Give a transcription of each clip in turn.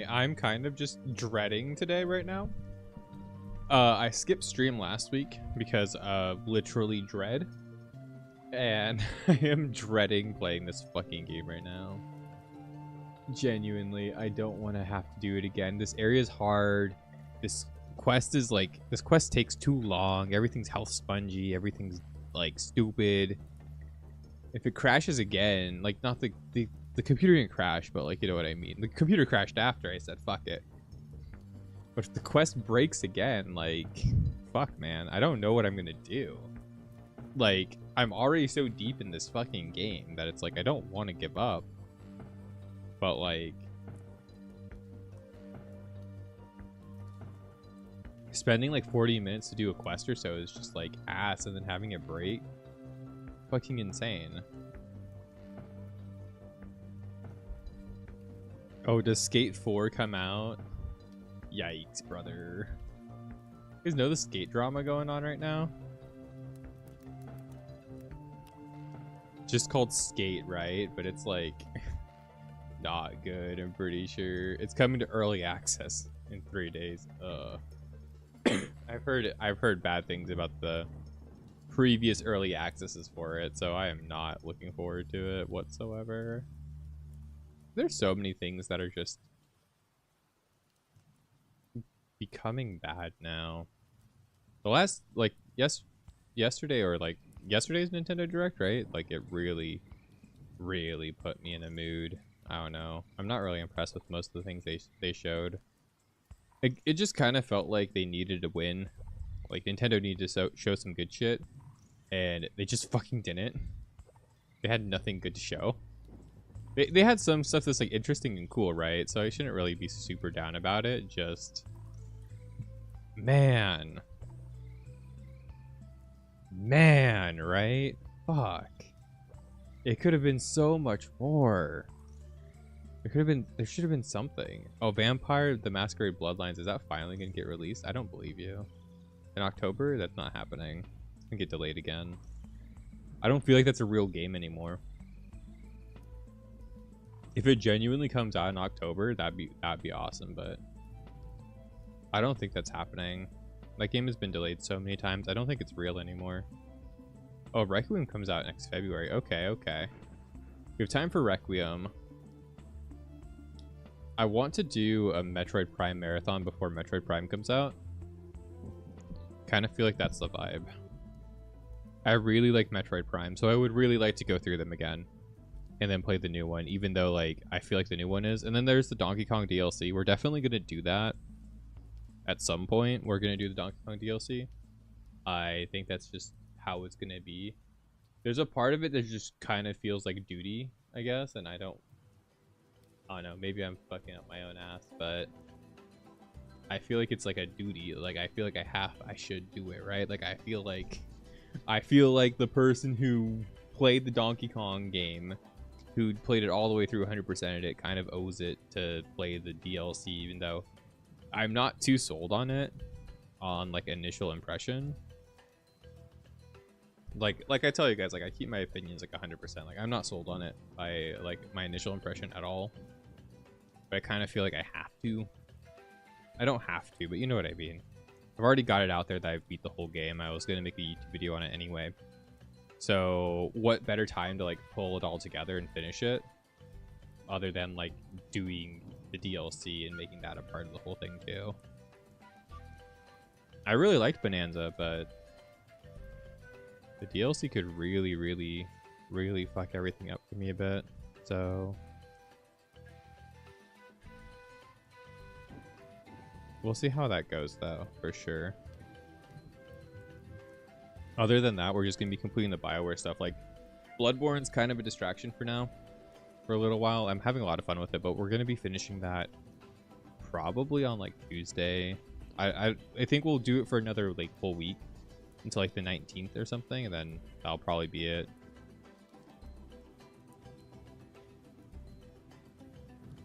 I'm kind of just dreading today right now. I skipped stream last week because of literally dread. And I am dreading playing this fucking game right now. Genuinely, I don't want to have to do it again. This area is hard. This quest takes too long. Everything's health spongy. Everything's like stupid. If it crashes again, like not the computer didn't crash, but like, you know what I mean. The computer crashed after I said fuck it. But if the quest breaks again, like, fuck, man. I don't know what I'm gonna do. Like, I'm already so deep in this fucking game that it's like, I don't want to give up. But, like, spending like 40 minutes to do a quest or so is just like ass, and then having it break. Fucking insane. Oh, does Skate 4 come out? Yikes, brother. You guys know the Skate drama going on right now? Just called Skate, right? But it's like not good, I'm pretty sure. It's coming to early access in 3 days. I've heard bad things about the previous early accesses for it, so I am not looking forward to it whatsoever. There's so many things that are just becoming bad now. The last, like, yesterday's Nintendo Direct, right? Like, it really put me in a mood. I don't know. I'm not really impressed with most of the things they showed. It just kind of felt like they needed to win. Like, Nintendo needed to show some good shit, and they just fucking didn't. They had nothing good to show. They had some stuff that's like interesting and cool, right? So I shouldn't really be super down about it. Just, man, right? Fuck. It could have been so much more. There should have been something. Oh, Vampire the Masquerade Bloodlines, is that finally gonna get released? I don't believe you. In October? That's not happening. It's gonna get delayed again. I don't feel like that's a real game anymore. If it genuinely comes out in October, that'd be awesome, but I don't think that's happening. That game has been delayed so many times. I don't think it's real anymore. Oh, Requiem comes out next February. Okay. We have time for Requiem. I want to do a Metroid Prime marathon before Metroid Prime comes out. Kind of feel like that's the vibe. I really like Metroid Prime, so I would really like to go through them again. And then play the new one, even though, like, I feel like the new one is. And then there's the Donkey Kong DLC. We're definitely going to do that at some point. We're going to do the Donkey Kong DLC. I think that's just how it's going to be. There's a part of it that just kind of feels like duty, I guess. And I don't know. Maybe I'm fucking up my own ass, but I feel like it's like a duty. Like, I feel like I should do it, right? Like, I feel like the person who played the Donkey Kong game, who played it all the way through 100%ed it, kind of owes it to play the DLC, even though I'm not too sold on it on like initial impression. Like I tell you guys, like, I keep my opinions like 100%. Like, I'm not sold on it by like my initial impression at all, but I kind of feel like I have to. I don't have to, but you know what I mean. I've already got it out there that I beat the whole game. I was going to make a YouTube video on it anyway. So what better time to like pull it all together and finish it other than like doing the DLC and making that a part of the whole thing too. I really liked Bonanza, but the DLC could really fuck everything up for me a bit. So we'll see how that goes though, for sure. Other than that, we're just going to be completing the BioWare stuff. Like, Bloodborne's kind of a distraction for now, for a little while. I'm having a lot of fun with it, but we're going to be finishing that probably on, like, Tuesday. I think we'll do it for another, like, full week until, like, the 19th or something, and then that'll probably be it.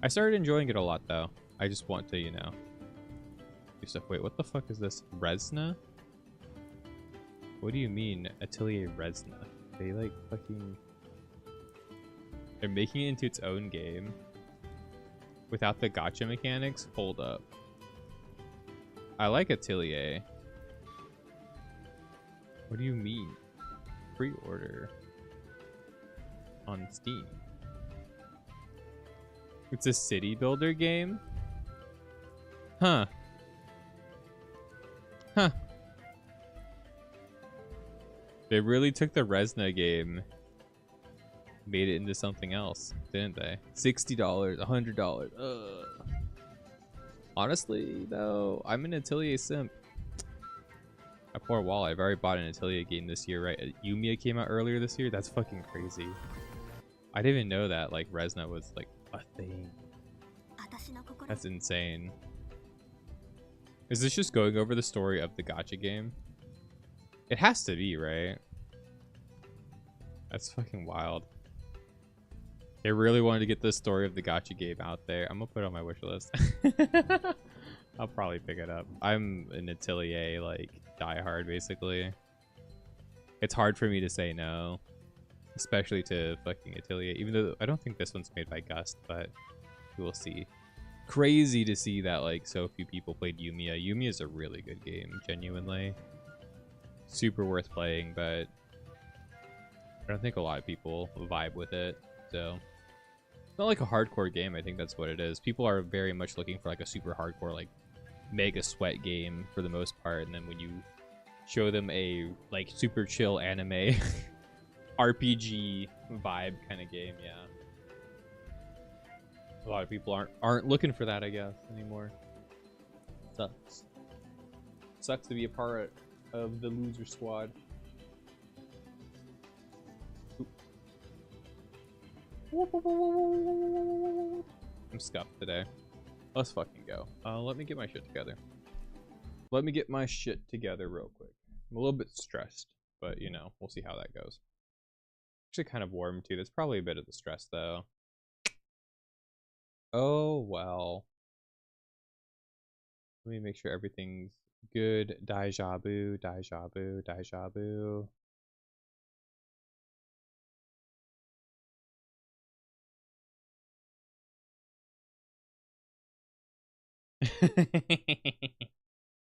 I started enjoying it a lot, though. I just want to, you know, do stuff. Wait, what the fuck is this? Resna? What do you mean, Atelier Resna? They like fucking... They're making it into its own game. without the gacha mechanics. Hold up. I like Atelier. What do you mean? Pre-order on Steam. It's a city builder game? Huh. Huh. They really took the Resna game, made it into something else, didn't they? $60, $100. Ugh. Honestly, though, I'm an Atelier simp. I poor wall. I've already bought an Atelier game this year, right? Yumiya came out earlier this year. That's fucking crazy. I didn't even know that like Resna was like a thing. That's insane. Is this just going over the story of the gacha game? It has to be, right? That's fucking wild. They really wanted to get the story of the gacha game out there. I'm gonna put it on my wish list. I'll probably pick it up. I'm an Atelier like diehard basically. It's hard for me to say no, especially to fucking Atelier. Even though I don't think this one's made by Gust, but we'll see. Crazy to see that like so few people played Yumiya. Yumiya is a really good game, genuinely. Super worth playing, but I don't think a lot of people vibe with it. So it's not like a hardcore game. I think that's what it is. People are very much looking for like a super hardcore, like mega sweat game for the most part. And then when you show them a like super chill anime RPG vibe kind of game, yeah. A lot of people aren't looking for that, I guess, anymore. Sucks. Sucks to be a part of the loser squad. I'm scuffed today. Let's fucking go. Let me get my shit together. Let me get my shit together real quick. I'm a little bit stressed, but you know, we'll see how that goes. Actually kind of warm too. That's probably a bit of the stress though. Oh, well. Let me make sure everything's good. Deja vu, deja vu, deja vu.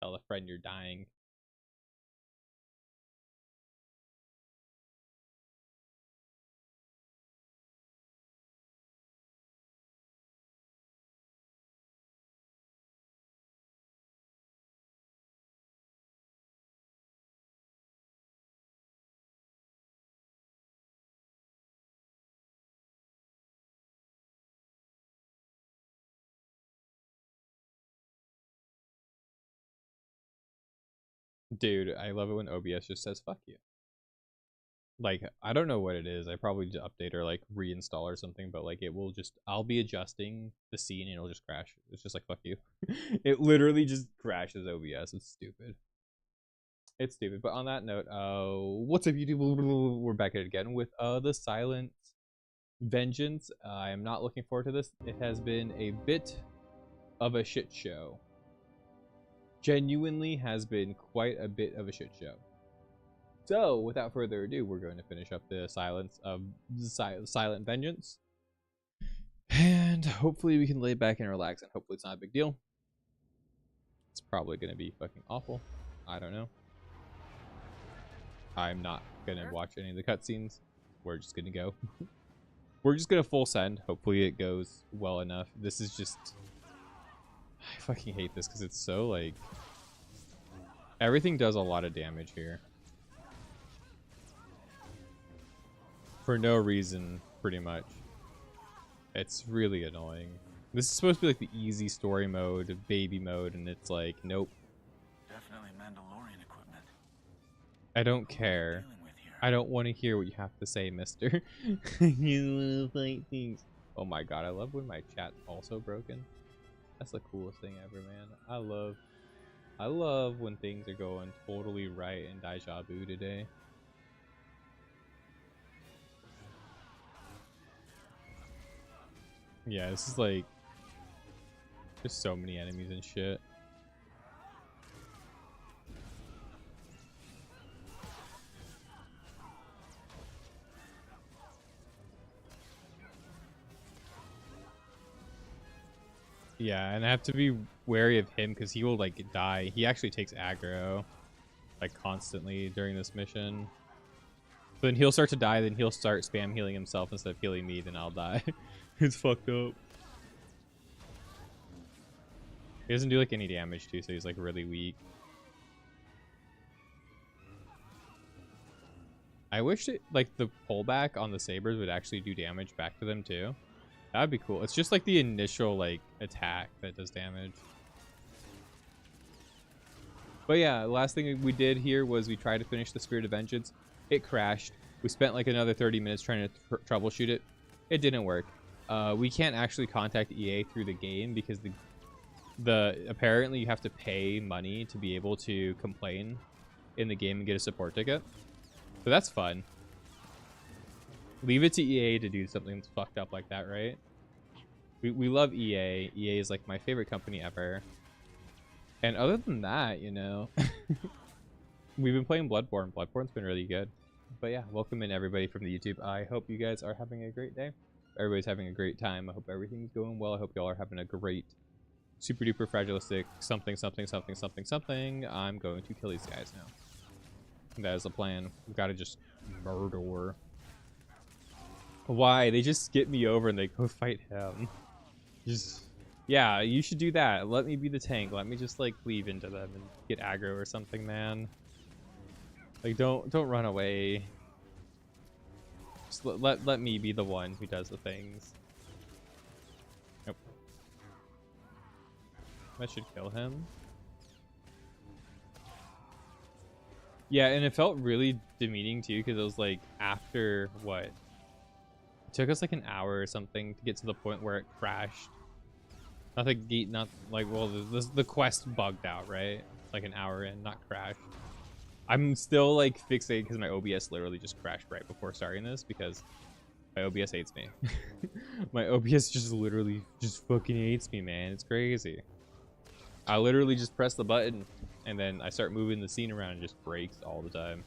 Tell a friend you're dying. Dude, I love it when OBS just says fuck you. Like, I don't know what it is. I probably just update or like reinstall or something, but like it will just, I'll be adjusting the scene and it'll just crash. It's just like fuck you. It literally just crashes OBS. It's stupid. It's stupid. But on that note, what's up YouTube? We're back at it again with the Silent Vengeance. I am not looking forward to this. It has been a bit of a shit show. Genuinely has been quite a bit of a shit show. So, without further ado, we're going to finish up the Silent Vengeance. And hopefully we can lay back and relax, and hopefully it's not a big deal. It's probably going to be fucking awful. I don't know. I'm not going to watch any of the cutscenes. We're just going to go. We're just going to full send. Hopefully it goes well enough. This is just... I fucking hate this because it's so, like... Everything does a lot of damage here. For no reason, pretty much. It's really annoying. This is supposed to be like the easy story mode, baby mode, and it's like, nope. Definitely Mandalorian equipment. I don't care. I don't want to hear what you have to say, mister. You fight things. Oh my god, I love when my chat's also broken. That's the coolest thing ever, man. I love when things are going totally right in Deja Vu today. Yeah, this is like just so many enemies and shit. Yeah, and I have to be wary of him because he will like die. He actually takes aggro like constantly during this mission. So then he'll start to die, then he'll start spam healing himself instead of healing me, then I'll die. It's fucked up. He doesn't do like any damage too, so he's like really weak. I wish it, like the pullback on the sabers would actually do damage back to them too. That would be cool. It's just like the initial like attack that does damage. But yeah, the last thing we did here was we tried to finish the Spirit of Vengeance. It crashed. We spent like another 30 minutes trying to troubleshoot it. It didn't work. We can't actually contact EA through the game because the apparently you have to pay money to be able to complain in the game and get a support ticket. So that's fun. Leave it to EA to do something that's fucked up like that, right? We love EA. EA is like my favorite company ever. And other than that, you know, we've been playing Bloodborne. Bloodborne's been really good. But yeah, welcome in everybody from the YouTube. I hope you guys are having a great day. Everybody's having a great time. I hope everything's going well. I hope y'all are having a great, super duper fragilistic something. I'm going to kill these guys now. That is the plan. We've got to just murder. Why? They just skip me over and they go fight him. Just, yeah, you should do that. Let me be the tank. Let me just like cleave into them and get aggro or something, man. Like don't run away. Just let me be the one who does the things. Nope. That should kill him. Yeah, and it felt really demeaning too because it was like after what? It took us like an hour or something to get to the point where it crashed. Not the gate, not like, well, the quest bugged out, right? Like an hour in, not crashed. I'm still like fixated because my OBS literally just crashed right before starting this because my OBS hates me. My OBS just literally just fucking hates me, man. It's crazy. I literally just press the button and then I start moving the scene around and it just breaks all the time.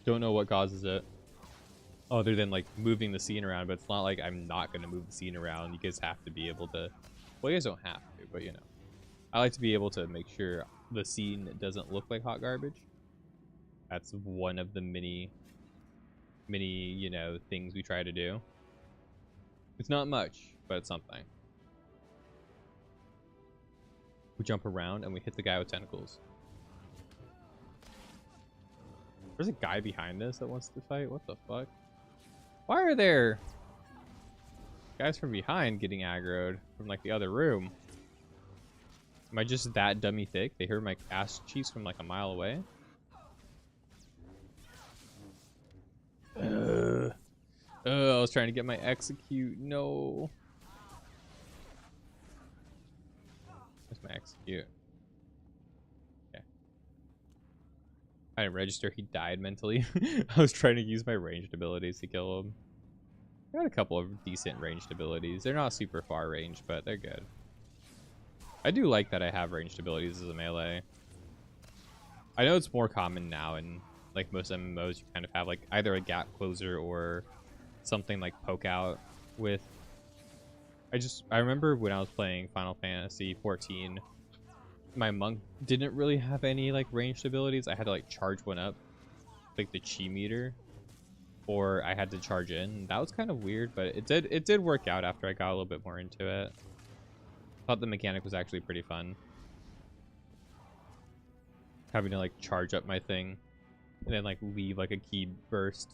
Don't know what causes it other than like moving the scene around, but it's not like I'm not going to move the scene around. You guys have to be able to, well, you guys don't have to, but you know, I like to be able to make sure the scene doesn't look like hot garbage. That's one of the many, you know, things we try to do. It's not much, but it's something. We jump around and we hit the guy with tentacles. There's a guy behind us that wants to fight. What the fuck? Why are there guys from behind getting aggroed from like the other room? Am I just that dummy thick? They heard my ass cheeks from like a mile away. I was trying to get my execute. No. Where's my execute? Okay. I didn't register. He died mentally. I was trying to use my ranged abilities to kill him. I got a couple of decent ranged abilities. They're not super far range, but they're good. I do like that I have ranged abilities as a melee. I know it's more common now in like most MMOs. You kind of have like either a gap closer or something like poke out with. I remember when I was playing Final Fantasy 14, my monk didn't really have any like ranged abilities. I had to like charge one up, like the chi meter, or I had to charge in. That was kind of weird, but it did work out after I got a little bit more into it. Thought the mechanic was actually pretty fun. Having to like charge up my thing and then like leave like a key burst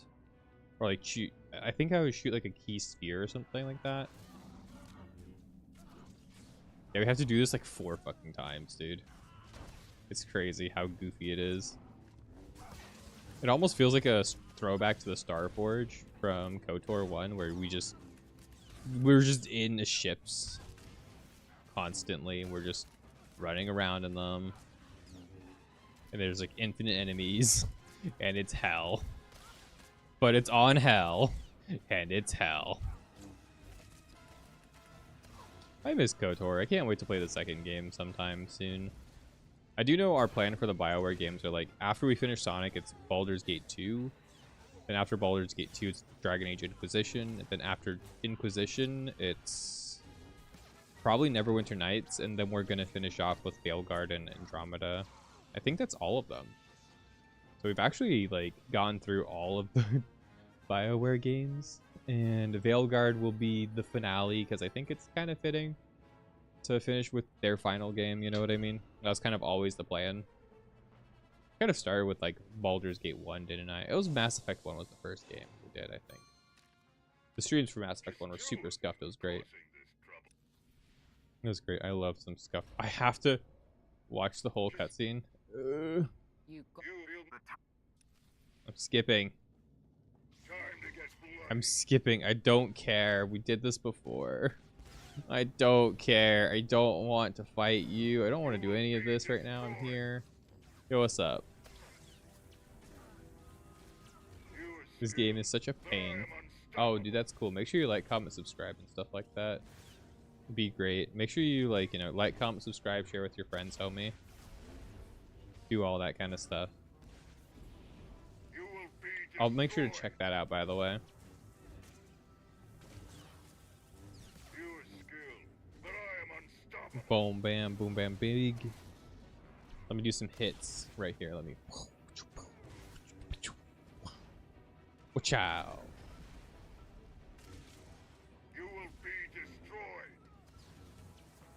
or like shoot. I think I would shoot like a key spear or something like that. Yeah, we have to do this like 4 fucking times, dude. It's crazy how goofy it is. It almost feels like a throwback to the Starforge from KOTOR 1 where we're just in the ships constantly. We're just running around in them. And there's like infinite enemies. And it's hell. But it's on hell. And it's hell. I miss KOTOR. I can't wait to play the second game sometime soon. I do know our plan for the BioWare games are like, after we finish Sonic, it's Baldur's Gate 2. Then after Baldur's Gate 2, it's Dragon Age Inquisition. And then after Inquisition, it's probably Neverwinter Nights, and then we're gonna finish off with Veilguard and Andromeda. I think that's all of them. So we've actually like gone through all of the BioWare games, and Veilguard will be the finale because I think it's kind of fitting to finish with their final game. You know what I mean? That was kind of always the plan. Kind of started with like Baldur's Gate 1, didn't I? It was Mass Effect 1 was the first game we did, I think. The streams for Mass Effect 1 were super scuffed. It was great. It was great. I love some scuff. I have to watch the whole cutscene. I'm skipping. I'm skipping. I don't care. We did this before. I don't care. I don't want to fight you. I don't want to do any of this right now. I'm here. Yo, what's up? This game is such a pain. Oh, dude, that's cool. Make sure you like, comment, subscribe, and stuff like that. It'd be great. Make sure you like, you know, like, comment, subscribe, share with your friends, homie. Do all that kind of stuff. I'll make sure to check that out, by the way. Boom, bam, boom, bam, big. Let me do some hits right here. Let me. Wachow.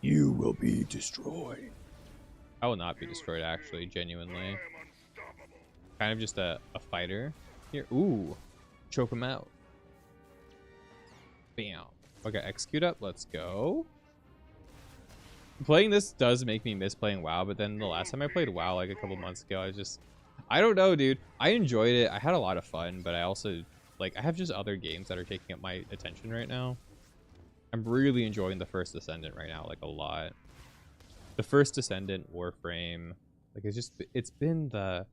You will be destroyed. I will not be destroyed, actually, genuinely. Kind of just a fighter. Here, ooh. Choke him out. Bam. Okay, execute up. Let's go. Playing this does make me miss playing WoW, but then the last time I played WoW, like a couple months ago, I don't know, dude. I enjoyed it. I had a lot of fun, but I also, like, I have just other games that are taking up my attention right now. I'm really enjoying the First Descendant right now, like, a lot. The First Descendant, Warframe, like, it's been the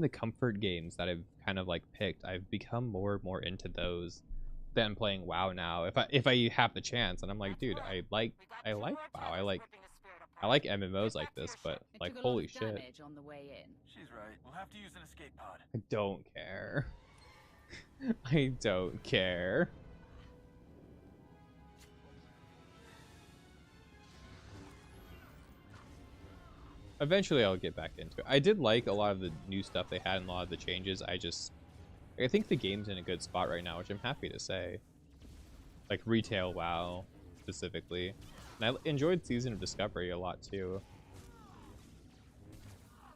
comfort games that I've kind of like picked. I've become more and more into those than playing WoW now. If I have the chance, and I'm like, dude, I like WoW. I like MMOs like this, but like, holy shit. On the way in. She's right. We'll have to use an escape pod. I don't care. I don't care. Eventually I'll get back into it. I did like a lot of the new stuff they had and a lot of the changes. I think the game's in a good spot right now, which I'm happy to say. Like retail WoW specifically. And I enjoyed Season of Discovery a lot too.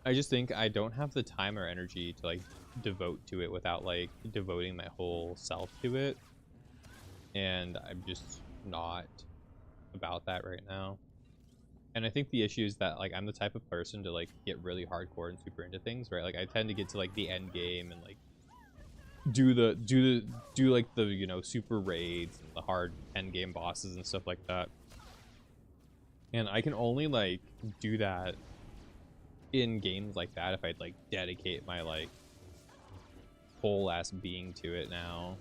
I just think I don't have the time or energy to like devote to it without like devoting my whole self to it. And I'm just not about that right now. And I think the issue is that like I'm the type of person to like get really hardcore and super into things, right? Like I tend to get to like the end game and like do like the, you know, super raids and the hard end game bosses and stuff like that. And I can only like do that in games like that if I'd like dedicate my like whole ass being to it now.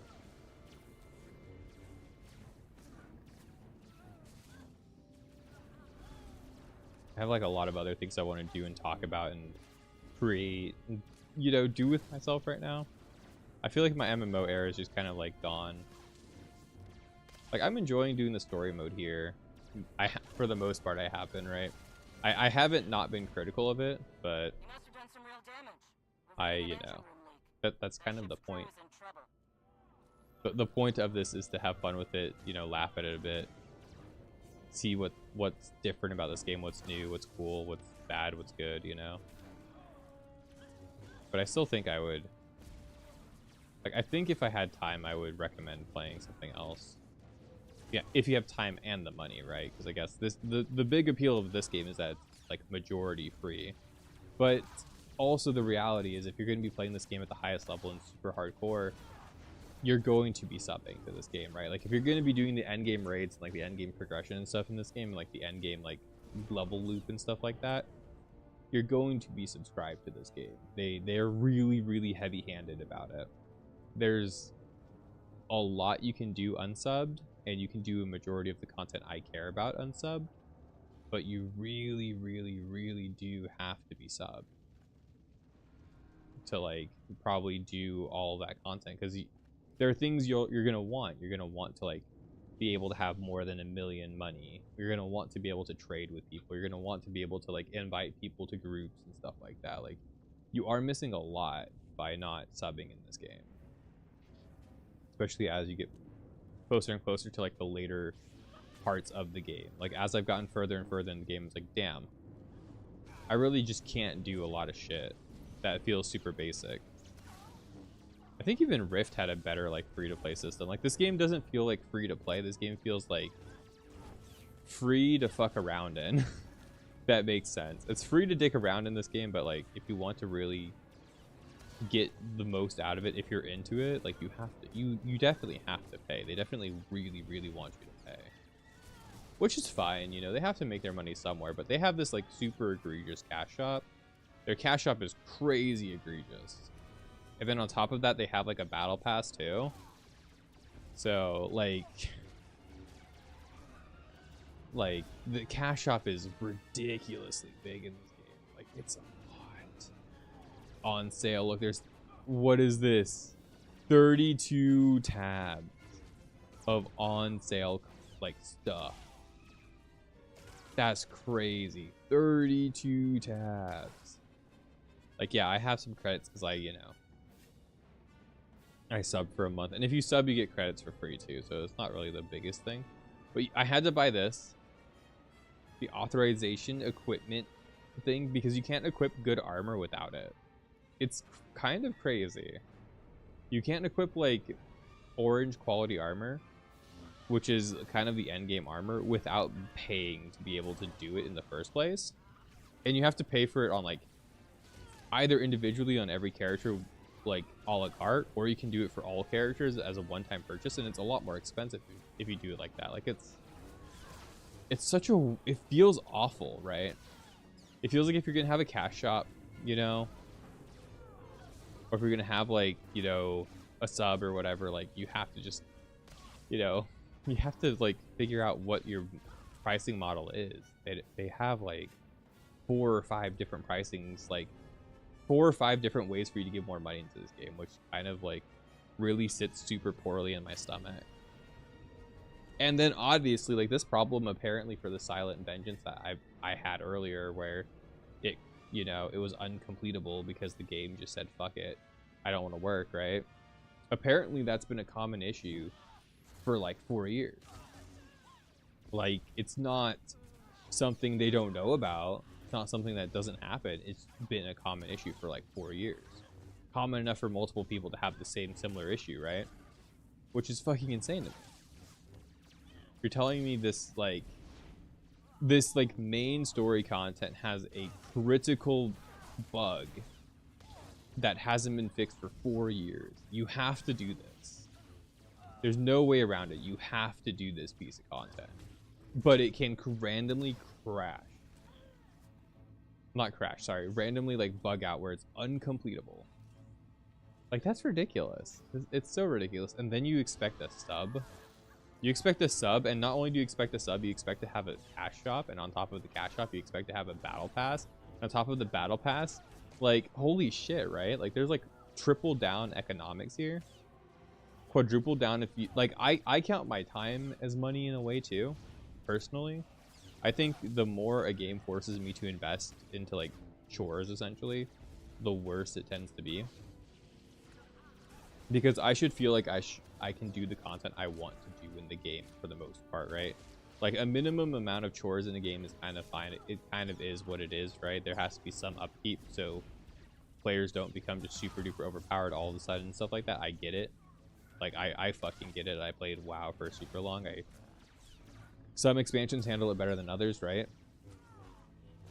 I have like a lot of other things I want to do and talk about and create and, you know, do with myself right now. I feel like my MMO era is just kind of like gone. Like I'm enjoying doing the story mode here. For the most part I have been, right? I haven't not been critical of it, but you know, that's kind of the point. But the point of this is to have fun with it, you know, laugh at it a bit. See what's different about this game, what's new, what's cool, what's bad, what's good, you know. But I still think I would, like, I think if I had time I would recommend playing something else. Yeah, if you have time and the money, right? Because I guess the big appeal of this game is that it's like majority free. But also the reality is if you're going to be playing this game at the highest level and super hardcore, you're going to be subbing to this game, right? Like if you're going to be doing the end game raids and like the end game progression and stuff in this game, and like the end game like level loop and stuff like that, you're going to be subscribed to this game. They're really heavy-handed about it. There's a lot you can do unsubbed, and you can do a majority of the content I care about unsubbed, but you really do have to be subbed to like probably do all that content, because there are things you're gonna want. You're gonna want to like be able to have more than 1 million money. You're going to want to be able to trade with people. You're going to want to be able to like invite people to groups and stuff like that. Like, you are missing a lot by not subbing in this game, especially as you get closer and closer to like the later parts of the game. Like, as I've gotten further and further in the game, it's like, damn, I really just can't do a lot of shit that feels super basic. I think even Rift had a better like free-to-play system. Like, this game doesn't feel like free to play. This game feels like free to fuck around in. That makes sense. It's free to dick around in this game, but like, if you want to really get the most out of it, if you're into it, like, you have to, you definitely have to pay. They definitely really want you to pay, which is fine. You know, they have to make their money somewhere, but they have this like super egregious cash shop. Their cash shop is crazy egregious. And then on top of that, they have like a battle pass too. So like the cash shop is ridiculously big in this game. Like, it's a lot on sale. Look, there's, what is this? 32 tabs of on sale like stuff. That's crazy. 32 tabs. Like, yeah, I have some credits because I sub for a month, and if you sub, you get credits for free too, so it's not really the biggest thing. But I had to buy this, the authorization equipment thing, because you can't equip good armor without it. It's kind of crazy. You can't equip like orange quality armor, which is kind of the end game armor, without paying to be able to do it in the first place. And you have to pay for it on like either individually on every character, like a la carte, or you can do it for all characters as a one-time purchase, and it's a lot more expensive if you do it like that. Like, it's such a, it feels awful, right? It feels like if you're gonna have a cash shop, you know, or if you're gonna have like, you know, a sub or whatever, like, you have to just, you know, you have to like figure out what your pricing model is. They have like 4 or 5 different pricings, like 4 or 5 different ways for you to give more money into this game, which kind of like really sits super poorly in my stomach. And then obviously, like, this problem apparently for the Silent Vengeance that I had earlier, where it, you know, it was uncompletable because the game just said fuck it, I don't want to work, right? Apparently that's been a common issue for like 4 years. Like, it's not something they don't know about. It's not something that doesn't happen. It's been a common issue for like 4 years. Common enough for multiple people to have the same similar issue, right? Which is fucking insane to me. You're telling me this main story content has a critical bug that hasn't been fixed for 4 years. You have to do this. There's no way around it. You have to do this piece of content. But it can randomly crash. Not crash, sorry. Randomly like bug out where it's uncompletable. Like, that's ridiculous. It's so ridiculous. And then you expect a sub. You expect a sub, and not only do you expect a sub, you expect to have a cash shop, and on top of the cash shop, you expect to have a battle pass. And on top of the battle pass, like, holy shit, right? Like, there's like triple down economics here. Quadruple down if you, like, I count my time as money in a way too, personally. I think the more a game forces me to invest into like chores, essentially, the worse it tends to be. Because I should feel like I can do the content I want to do in the game for the most part, right? Like, a minimum amount of chores in a game is kind of fine. It kind of is what it is, right? There has to be some upkeep so players don't become just super duper overpowered all of a sudden and stuff like that. I get it. Like, I fucking get it. I played WoW for super long. Some expansions handle it better than others, right?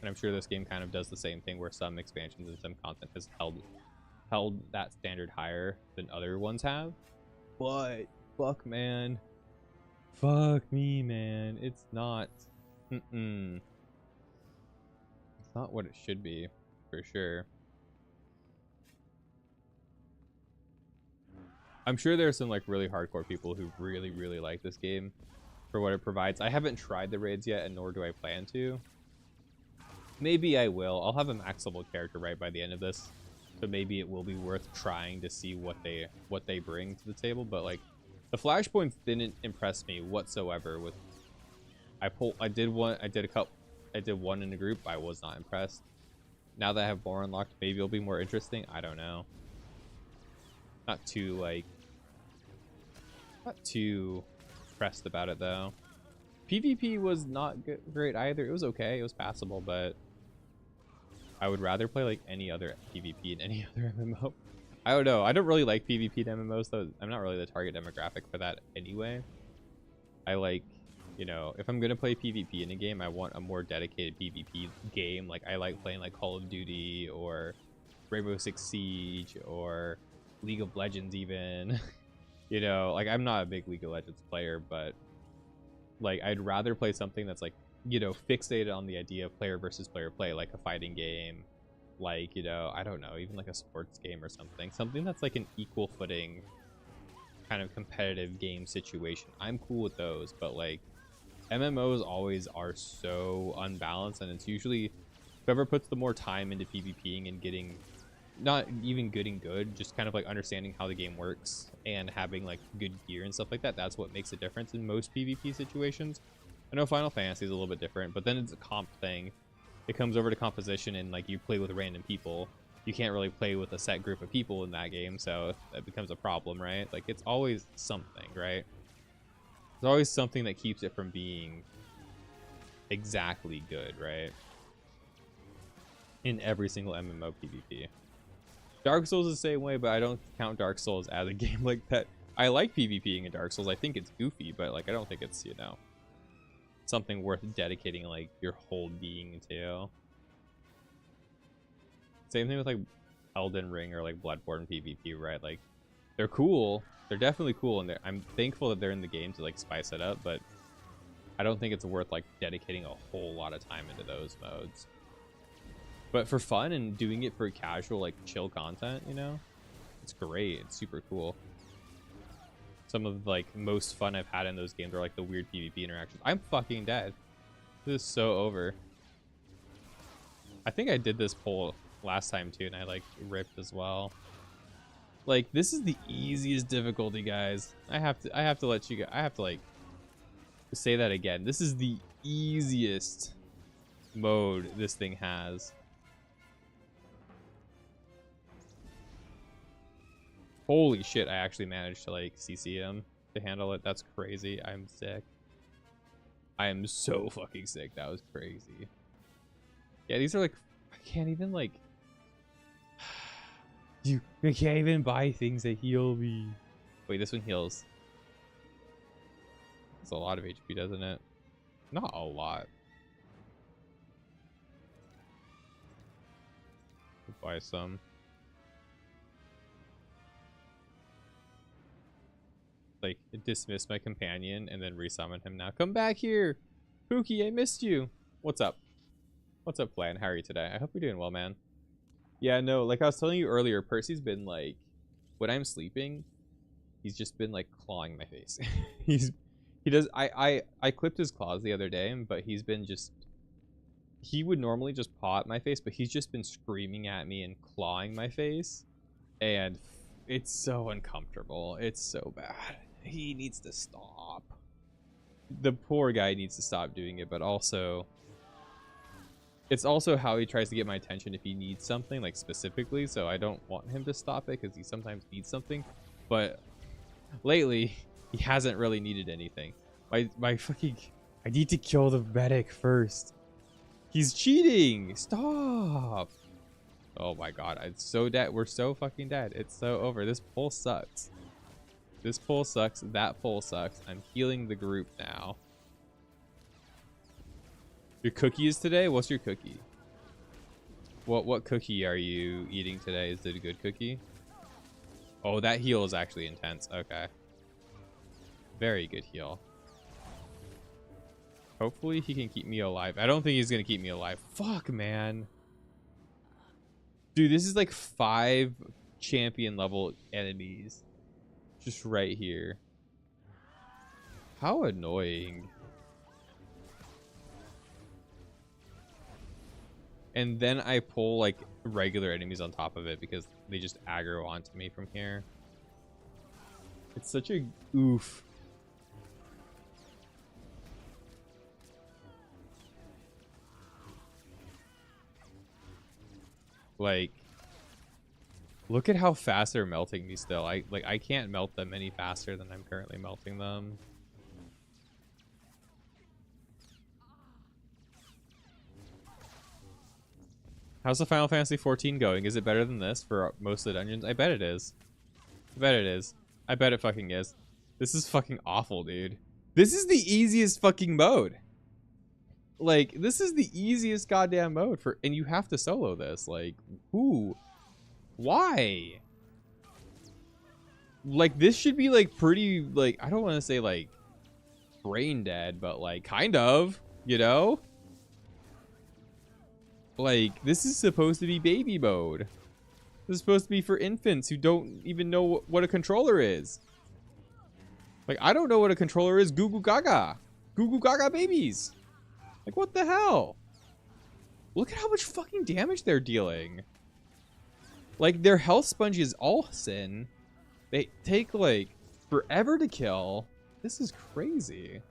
And I'm sure this game kind of does the same thing, where some expansions and some content has held that standard higher than other ones have. But fuck, man, fuck me, man, it's not it's not what it should be, for sure. I'm sure there's some like really hardcore people who really like this game for what it provides. I haven't tried the raids yet, and nor do I plan to. Maybe I will. I'll have a max level character right by the end of this, so maybe it will be worth trying to see what they bring to the table. But like, The flashpoints didn't impress me whatsoever. With I did one in a group. I was not impressed. Now that I have more unlocked, maybe it'll be more interesting. I don't know. Not too pressed about it though. PvP was not great either. It was okay. It was passable, but I would rather play like any other PvP in any other MMO. I don't know. I don't really like PvP in MMOs though. I'm not really the target demographic for that anyway. I like, you know, if I'm gonna play PvP in a game, I want a more dedicated PvP game. Like I like playing like Call of Duty or Rainbow Six Siege or League of Legends even. You know, like I'm not a big League of Legends player, but like I'd rather play something that's like, you know, fixated on the idea of player versus player play, like a fighting game, like, you know, I don't know, even like a sports game or something that's like an equal footing kind of competitive game situation. I'm cool with those, but like MMOs always are so unbalanced, and it's usually whoever puts the more time into PvPing and getting not even getting good, just kind of like understanding how the game works and having like good gear and stuff like that. That's what makes a difference in most PvP situations. I know Final Fantasy is a little bit different, but then it's a comp thing. It comes over to composition, and like you play with random people. You can't really play with a set group of people in that game, so that becomes a problem, right? Like it's always something, right? There's always something that keeps it from being exactly good, right? In every single MMO PvP. Dark Souls is the same way, but I don't count Dark Souls as a game like that. I like PvPing in Dark Souls. I think it's goofy, but like I don't think it's, you know, something worth dedicating like your whole being to. Same thing with like Elden Ring or like Bloodborne PvP, right? Like they're cool. They're definitely cool, and I'm thankful that they're in the game to like spice it up, but I don't think it's worth like dedicating a whole lot of time into those modes. But for fun and doing it for casual, like chill content, you know, it's great. It's super cool. Some of like most fun I've had in those games are like the weird PvP interactions. I'm fucking dead. This is so over. I think I did this poll last time too, and I like ripped as well. Like this is the easiest difficulty, guys. I have to let you guys, I have to like say that again. This is the easiest mode this thing has. Holy shit, I actually managed to like CC him to handle it. That's crazy. I'm sick. I am so fucking sick. That was crazy. Yeah, these are like, I can't even like, I can't even buy things that heal me. Wait, this one heals. It's a lot of HP, doesn't it? Not a lot. Buy some. Like dismiss my companion and then resummon him now. Come back here, Pookie. I missed you. What's up? What's up, Flan? How are you today? I hope you're doing well, man. Yeah, no, like I was telling you earlier, Percy's been like, when I'm sleeping, he's just been like clawing my face. I clipped his claws the other day, but he's been just, he would normally just paw at my face, but he's just been screaming at me and clawing my face, and it's so uncomfortable. It's so bad. He needs to stop. The poor guy needs to stop doing it, but also it's also how he tries to get my attention if he needs something, like specifically, so I don't want him to stop it because he sometimes needs something, but lately he hasn't really needed anything. My fucking, I need to kill the medic first. He's cheating. Stop. Oh my god, it's so dead. We're so fucking dead. It's so over. This pull sucks. This pull sucks. That pull sucks. I'm healing the group now. Your cookie is today? What's your cookie? What cookie are you eating today? Is it a good cookie? Oh, that heal is actually intense. Okay. Very good heal. Hopefully he can keep me alive. I don't think he's gonna keep me alive. Fuck, man. Dude, this is like 5 champion level enemies. Just right here. How annoying. And then I pull like regular enemies on top of it because they just aggro onto me from here. It's such a oof. Like, look at how fast they're melting me still. I can't melt them any faster than I'm currently melting them. How's the Final Fantasy 14 going? Is it better than this for most of the dungeons? I bet it is. I bet it is. I bet it fucking is. This is fucking awful, dude. This is the easiest fucking mode. Like, this is the easiest goddamn mode for, and you have to solo this. Like, who? Why? Like, this should be like pretty, like, I don't want to say like brain dead, but like kind of, you know? Like, this is supposed to be baby mode. This is supposed to be for infants who don't even know what a controller is. Like, I don't know what a controller is. Goo goo gaga. Goo goo gaga babies. Like, what the hell? Look at how much fucking damage they're dealing. Like, their health sponges all sin. They take, like, forever to kill. This is crazy.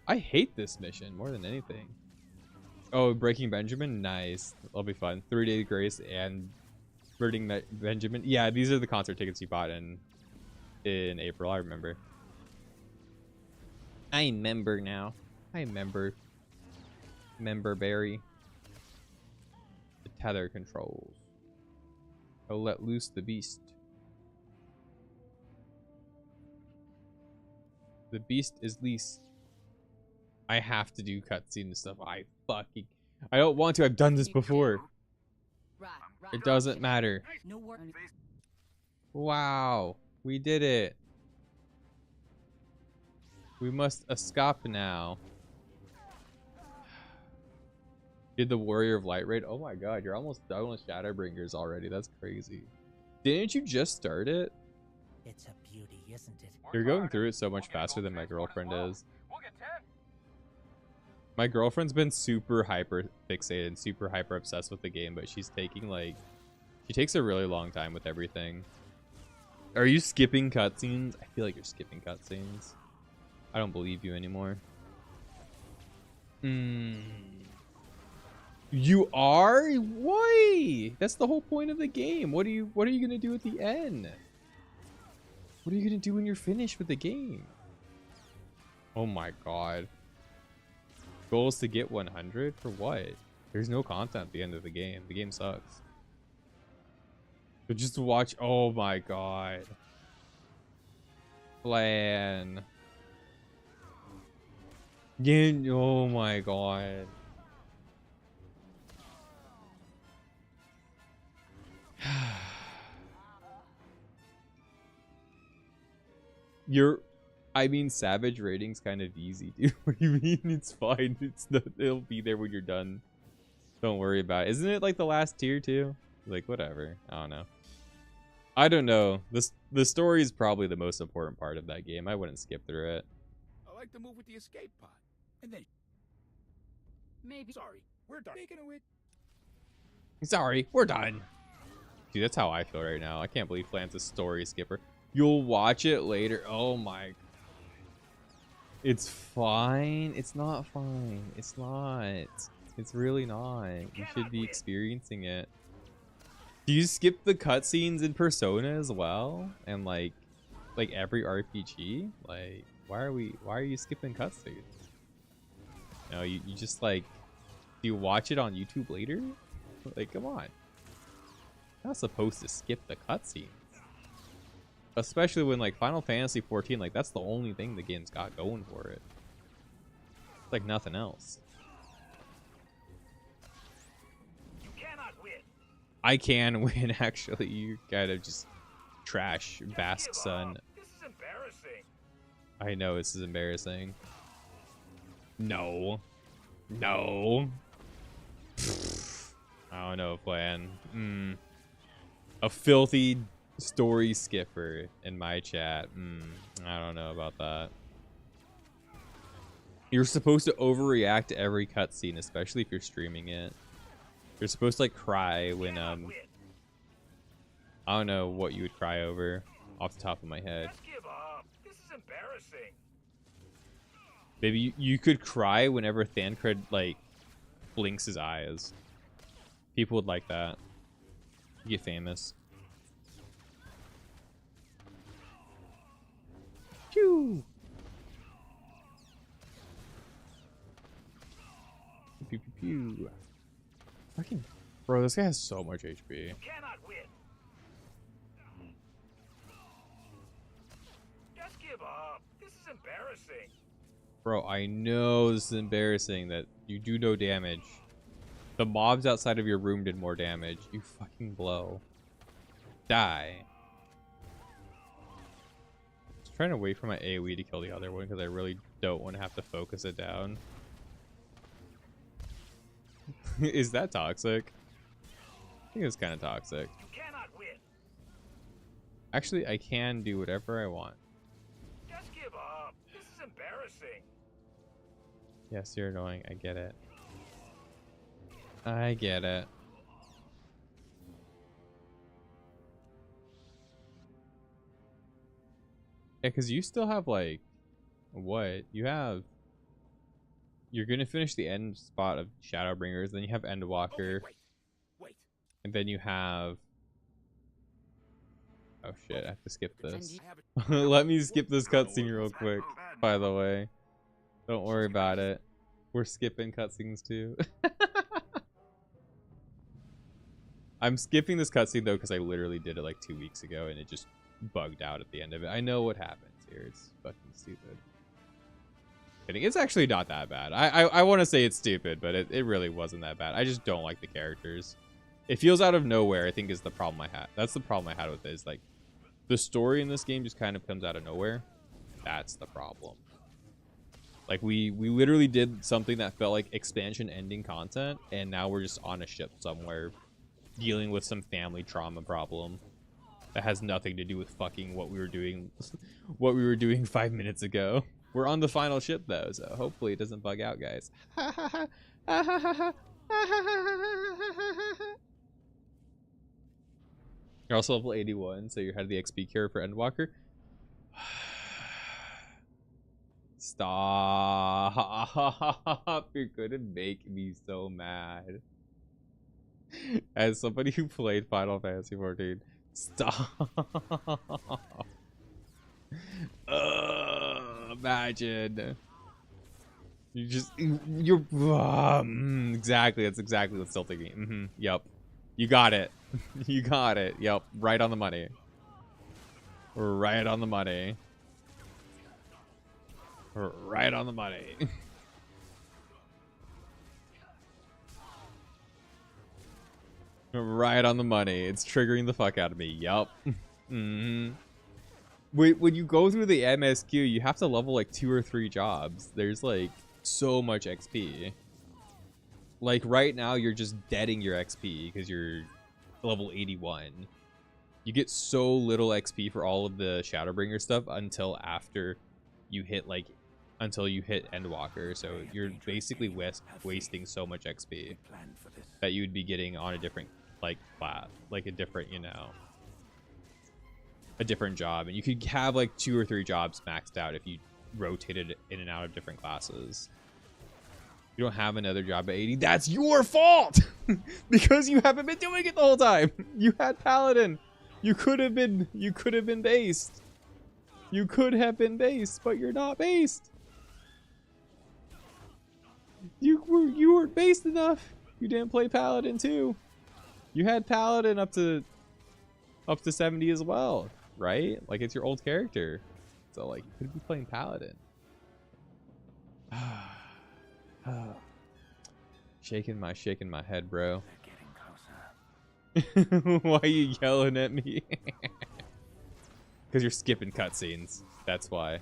I hate this mission more than anything. Oh, Breaking Benjamin? Nice. That'll be fun. 3 Days Grace and Breaking Benjamin. Yeah, these are the concert tickets you bought in April. I remember. I remember now. I remember. Member Barry. The tether controls. Oh, let loose the beast. The beast is leased. I have to do cutscene stuff. I don't want to. I've done this before. It doesn't matter. Wow. We did it. We must escape now. Did the Warrior of Light raid? Oh my god, you're almost done with Shadowbringers already. That's crazy. Didn't you just start it? It's a beauty, isn't it? You're going through it so much faster than my girlfriend is. My girlfriend's been super hyper fixated and super hyper obsessed with the game, but she's taking like, she takes a really long time with everything. Are you skipping cutscenes? I feel like you're skipping cutscenes. I don't believe you anymore. You are? Why? That's the whole point of the game. What are you gonna do at the end? What are you gonna do when you're finished with the game? Oh my god. Goal is to get 100 for what? There's no content at the end of the game. The game sucks. But just to watch, oh my god. Plan. Again, oh my god. I mean, Savage rating's kind of easy, dude. What do you mean? It's fine. It'll be there when you're done. Don't worry about it. Isn't it like the last tier too? Like, whatever. I don't know. I don't know. The story is probably the most important part of that game. I wouldn't skip through it. I like to move with the escape pod. And then... Maybe. Sorry, we're done. Speaking of which... Sorry, we're done. Dude, that's how I feel right now. I can't believe Lance a story skipper. You'll watch it later. Oh my... It's fine. It's not fine. It's not. It's really not. You should be experiencing it. Do you skip the cutscenes in Persona as well? And like every RPG? Like, why are you skipping cutscenes? No, you just like, do you watch it on YouTube later? Like, come on. You're not supposed to skip the cutscenes. Especially when like Final Fantasy 14, like that's the only thing the game's got going for it. It's like nothing else. You cannot win. I can win, actually. You kind of just trash Basque son. This is embarrassing. I know this is embarrassing. No. No. I don't know, plan. A filthy story skipper in my chat. I don't know about that. You're supposed to overreact to every cutscene, especially if you're streaming it. You're supposed to like cry when I don't know what you would cry over. off the top of my head. Just give up. This is embarrassing. Maybe you could cry whenever Thancred, like, blinks his eyes. People would like that. You get famous. Pew! Pew, pew, pew. Fucking... Bro, this guy has so much HP. You cannot win. Just give up. This is embarrassing. Bro, I know this is embarrassing that you do no damage. The mobs outside of your room did more damage. You fucking blow. Die. Just trying to wait for my AoE to kill the other one because I really don't want to have to focus it down. Is that toxic? I think it's kind of toxic. You cannot win. Actually, I can do whatever I want. Just give up. This is embarrassing. Yes, you're annoying. I get it. I get it. Yeah, because you still have, like... What? You have... You're going to finish the end spot of Shadowbringers, then you have Endwalker, Okay, wait. and then you have... Oh shit, I have to skip this. I have a Let me skip this cutscene real quick, by the way. Don't worry about it. We're skipping cutscenes too. I'm skipping this cutscene though because I literally did it like 2 weeks ago and it just bugged out at the end of it. I know what happens here. It's fucking stupid. Kidding. It's actually not that bad. I want to say it's stupid, but it really wasn't that bad. I just don't like the characters. It feels out of nowhere, I think, is the problem I had. That's the problem I had with it, is like the story in this game just kind of comes out of nowhere. That's the problem. Like we literally did something that felt like expansion ending content, and now we're just on a ship somewhere dealing with some family trauma problem that has nothing to do with fucking what we were doing 5 minutes ago. We're on the final ship though, so hopefully it doesn't bug out, guys. You're also level 81, so you had the XP cure for Endwalker. Stop. You're gonna make me so mad. As somebody who played Final Fantasy 14, stop. Imagine. Exactly, that's exactly what's still thinking. Yep. You got it. You got it. Yep. Right on the money. Right on the money. Right on the money. Right on the money. It's triggering the fuck out of me. Yup. When you go through the MSQ, you have to level like 2 or 3 jobs. There's like so much XP. Like right now, you're just deading your XP because you're level 81. You get so little XP for all of the Shadowbringer stuff until after you hit Endwalker. So you're basically wasting so much XP that you would be getting on a different like class, like a different, you know, a different job. And you could have like 2 or 3 jobs maxed out if you rotated in and out of different classes. You don't have another job at 80. That's your fault because you haven't been doing it the whole time. You had Paladin. You could have been based. You could have been based, but you're not based. You weren't based enough. You didn't play Paladin too. You had Paladin up to 70 as well, right? Like it's your old character. So like you could be playing Paladin. Shaking my head, bro. Why are you yelling at me? Because you're skipping cutscenes. That's why.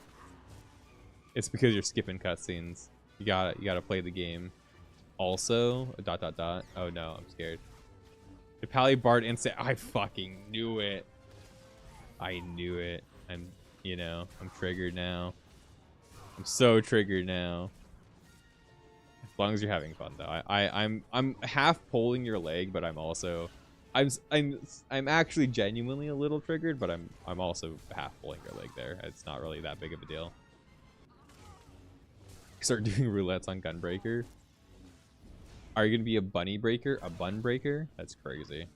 It's because you're skipping cutscenes. You gotta play the game. Also, ... Oh no, I'm scared. The Pally Bard instant. I fucking knew it. I knew it. I'm triggered now. I'm so triggered now. As long as you're having fun though. I'm half pulling your leg, but I'm also I'm actually genuinely a little triggered, but I'm also half pulling your leg there. It's not really that big of a deal. Start doing roulettes on Gunbreaker. Are you gonna be a bunny breaker? A bun breaker? That's crazy.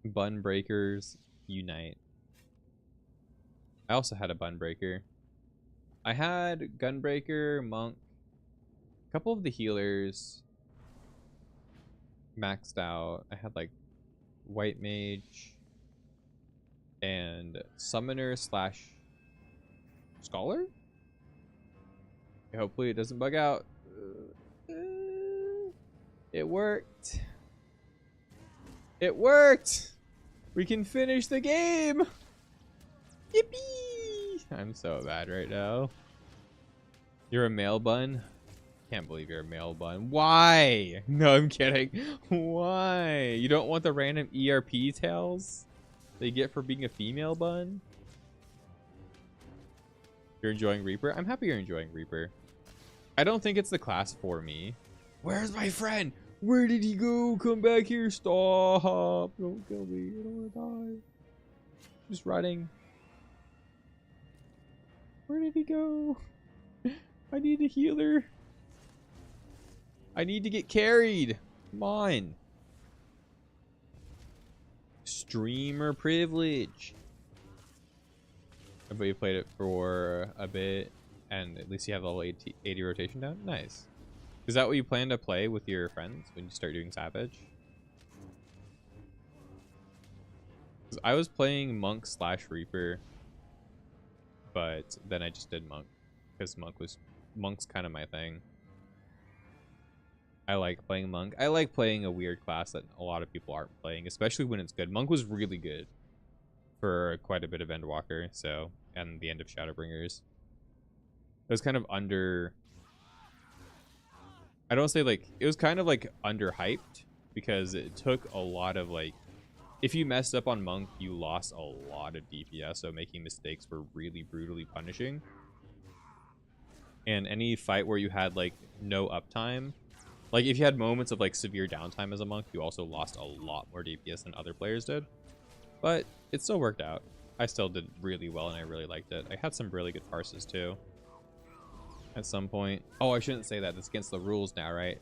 Bun breakers unite. I also had a bun breaker. I had Gunbreaker, Monk, a couple of the healers maxed out. I had like White Mage and Summoner slash Scholar. Hopefully it doesn't bug out. It worked. It worked. We can finish the game. Yippee! I'm so bad right now. You're a male bun? Can't believe you're a male bun. Why? No, I'm kidding. Why? You don't want the random ERP tails they get for being a female bun? You're enjoying Reaper? I'm happy you're enjoying Reaper. I don't think it's the class for me. Where's my friend? Where did he go? Come back here. Stop. Don't kill me. I don't want to die. Just running. Where did he go? I need a healer. I need to get carried. Come on. Streamer privilege. Everybody played it for a bit, and at least you have level 80 rotation down. Nice. Is that what you plan to play with your friends when you start doing Savage? 'Cause I was playing Monk slash Reaper, but then I just did Monk because Monk's kind of my thing. I like playing Monk. I like playing a weird class that a lot of people aren't playing, especially when it's good. Monk was really good for quite a bit of Endwalker, so, and the end of Shadowbringers. It was kind of under... I don't say like... It was kind of like underhyped because it took a lot of like... If you messed up on Monk, you lost a lot of DPS, so making mistakes were really brutally punishing. And any fight where you had like no uptime, like if you had moments of like severe downtime as a Monk, you also lost a lot more DPS than other players did. But it still worked out. I still did really well and I really liked it. I had some really good parses too. At some point. Oh, I shouldn't say that. It's against the rules now, right?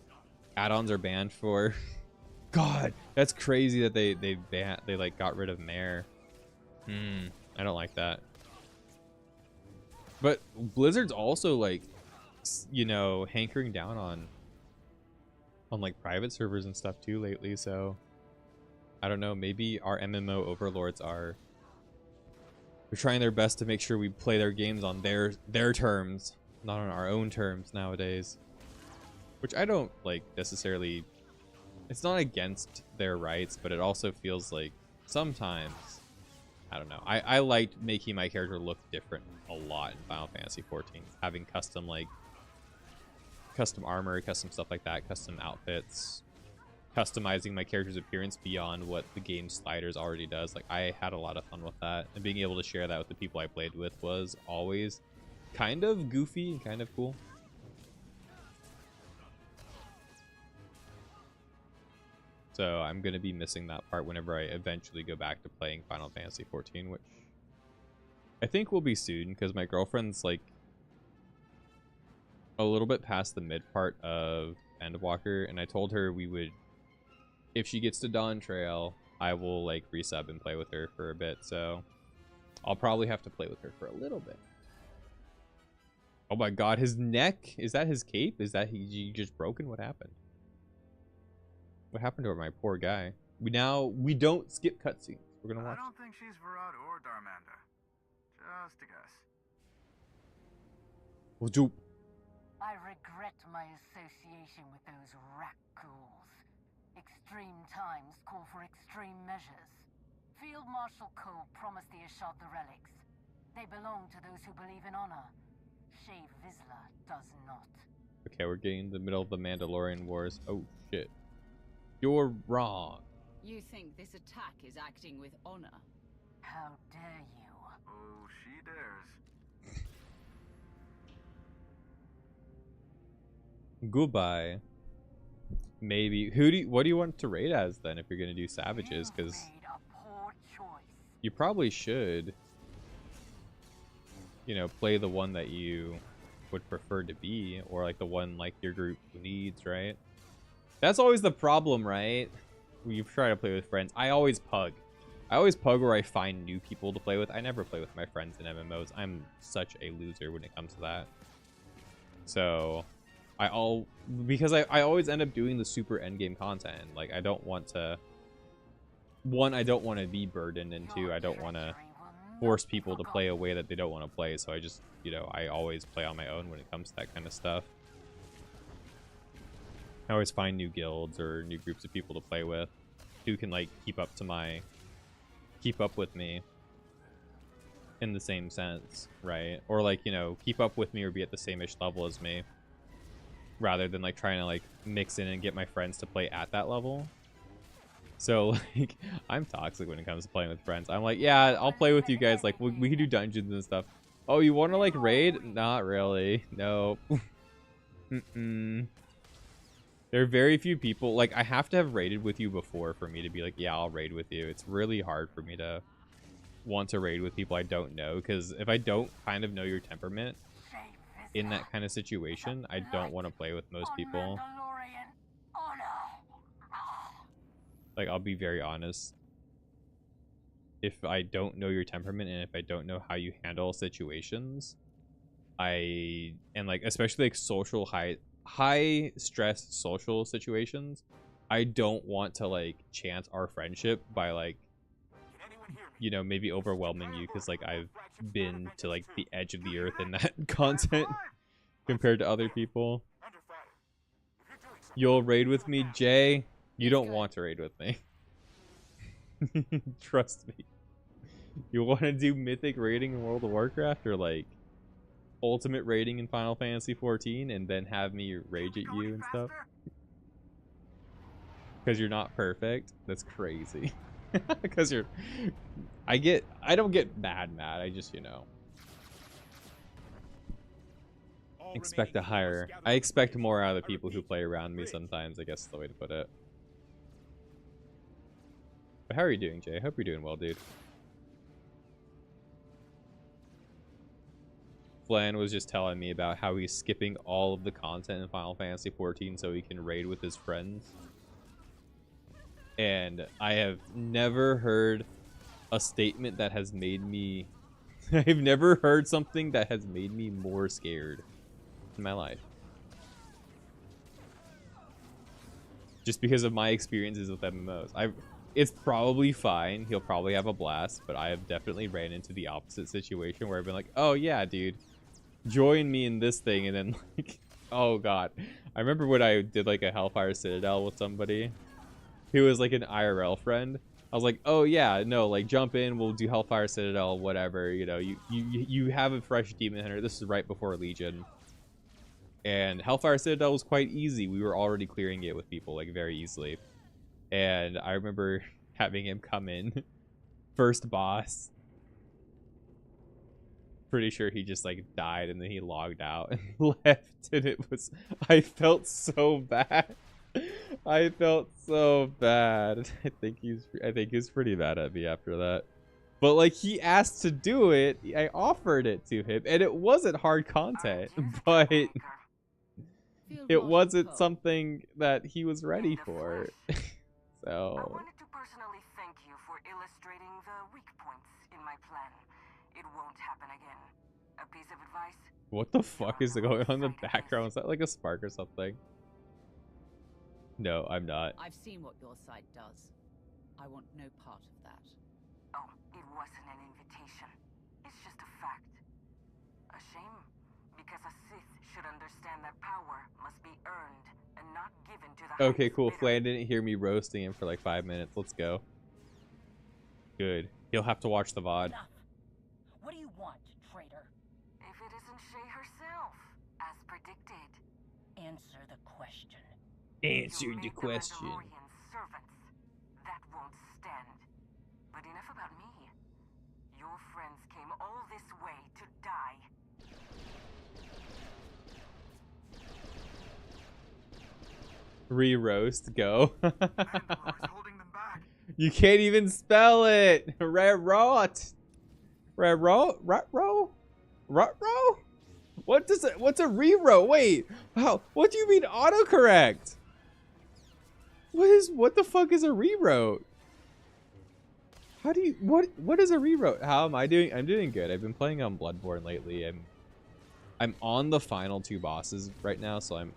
Add-ons are banned for... God, that's crazy that they like got rid of Mare. I don't like that. But Blizzard's also like, you know, hankering down on like private servers and stuff too lately, so I don't know, maybe our MMO overlords are they're trying their best to make sure we play their games on their terms, not on our own terms nowadays. Which I don't like necessarily, it's not against their rights, but it also feels like sometimes, I don't know, I liked making my character look different a lot in Final Fantasy 14, having custom like custom armor, custom stuff like that, custom outfits, customizing my character's appearance beyond what the game sliders already does. Like I had a lot of fun with that, and being able to share that with the people I played with was always kind of goofy and kind of cool. So I'm gonna be missing that part whenever I eventually go back to playing Final Fantasy 14, which I think will be soon because my girlfriend's like a little bit past the mid part of Endwalker, and I told her we would, if she gets to Dawn Trail, I will like resub and play with her for a bit, so I'll probably have to play with her for a little bit. Oh my god, his neck, is that his cape? Is that he just broken? What happened? What happened to my poor guy? We don't skip cutscenes. We're gonna watch. I don't think she's Varad or Darmanda. Just a guess. We'll do. I regret my association with those rat ghouls. Extreme times call for extreme measures. Field Marshal Cole promised the Ishad the relics. They belong to those who believe in honor. Shave Vizsla does not. Okay, we're getting in the middle of the Mandalorian Wars. Oh shit. You're wrong. You think this attack is acting with honor? How dare you? Oh, she dares. Goodbye. maybe what do you want to raid as then if you're gonna do savages? Because Made a poor choice. you probably should, you know, play the one that you would prefer to be, or like the one like your group needs, right? That's always the problem, right? When you try to play with friends. I always pug where I find new people to play with. I never play with my friends in MMOs. I'm such a loser when it comes to that. So because I always end up doing the super endgame content. Like, I don't want to, one, I don't want to be burdened, and two, I don't want to force people to play a way that they don't want to play. So I just, you know, I always play on my own when it comes to that kind of stuff. I always find new guilds or new groups of people to play with who can like keep up with me in the same sense, right? Or like, you know, keep up with me or be at the same-ish level as me, rather than like trying to like mix in and get my friends to play at that level. So like, I'm toxic when it comes to playing with friends. I'm like, yeah, I'll play with you guys, like we can do dungeons and stuff. Oh, you want to like raid? Not really. No. There are very few people, like, I have to have raided with you before for me to be like, yeah, I'll raid with you. It's really hard for me to want to raid with people I don't know, because if I don't kind of know your temperament in that kind of situation, I don't want to play with most people. Like, I'll be very honest. If I don't know your temperament and if I don't know how you handle situations, and like, especially like social high stress social situations, I don't want to like chance our friendship by like, you know, maybe overwhelming you, because like I've been to like the edge of the earth in that content compared to other people. You'll raid with me, Jay? You don't want to raid with me. Trust me. You want to do mythic raiding in World of Warcraft, or like ultimate raiding in Final Fantasy 14 and then have me rage at you and stuff? Because you're not perfect? That's crazy. Because I don't get mad. I just, you know, expect I expect more out of the people who play around me sometimes, I guess is the way to put it. But how are you doing, Jay? I hope you're doing well, dude. Flan was just telling me about how he's skipping all of the content in Final Fantasy 14 so he can raid with his friends. And I have never heard a statement that has made me... I've never heard something that has made me more scared in my life. Just because of my experiences with MMOs. It's probably fine. He'll probably have a blast, but I have definitely ran into the opposite situation where I've been like, oh yeah, dude, join me in this thing, and then like, oh god. I remember when I did like a Hellfire Citadel with somebody who was like an IRL friend. I was like, oh yeah, no, like jump in, we'll do Hellfire Citadel, whatever, you know, you have a fresh Demon Hunter. This is right before Legion. And Hellfire Citadel was quite easy. We were already clearing it with people like very easily. And I remember having him come in first boss. Pretty sure he just like died and then he logged out and left, and it was, I felt so bad. I felt so bad. I think he's pretty mad at me after that. But like, he asked to do it, I offered it to him, and it wasn't hard content, but it wasn't something that he was ready for. So I wanted to personally thank you for illustrating the weak points in my plan. It won't happen again. A piece of advice? What the fuck is going on in the background? Is that like a spark or something? No, I'm not. I've seen what your side does. I want no part of that. Oh, it wasn't an invitation. It's just a fact. A shame, because a Sith should understand that power must be earned and not given to the Okay, highest cool. bidder. Flan didn't hear me roasting him for like 5 minutes. Let's go. Good. He'll have to watch the VOD. Enough. What do you want, traitor? If it isn't Shay herself, as predicted. Answer the question. Answer You the made question. Mandalorian servants. That won't stand. But enough about me. Your friends came all this way to die. Re-roast, go. Mandalore's holding them back. You can't even spell it. Re-rot. Re-ro? Rut-ro? Rut-ro? What's a re-ro? Wait, how? What do you mean autocorrect? What the fuck is a rewrote? How do you, what is a rewrote? How am I doing? I'm doing good. I've been playing on Bloodborne lately. I'm on the final 2 bosses right now, so I'm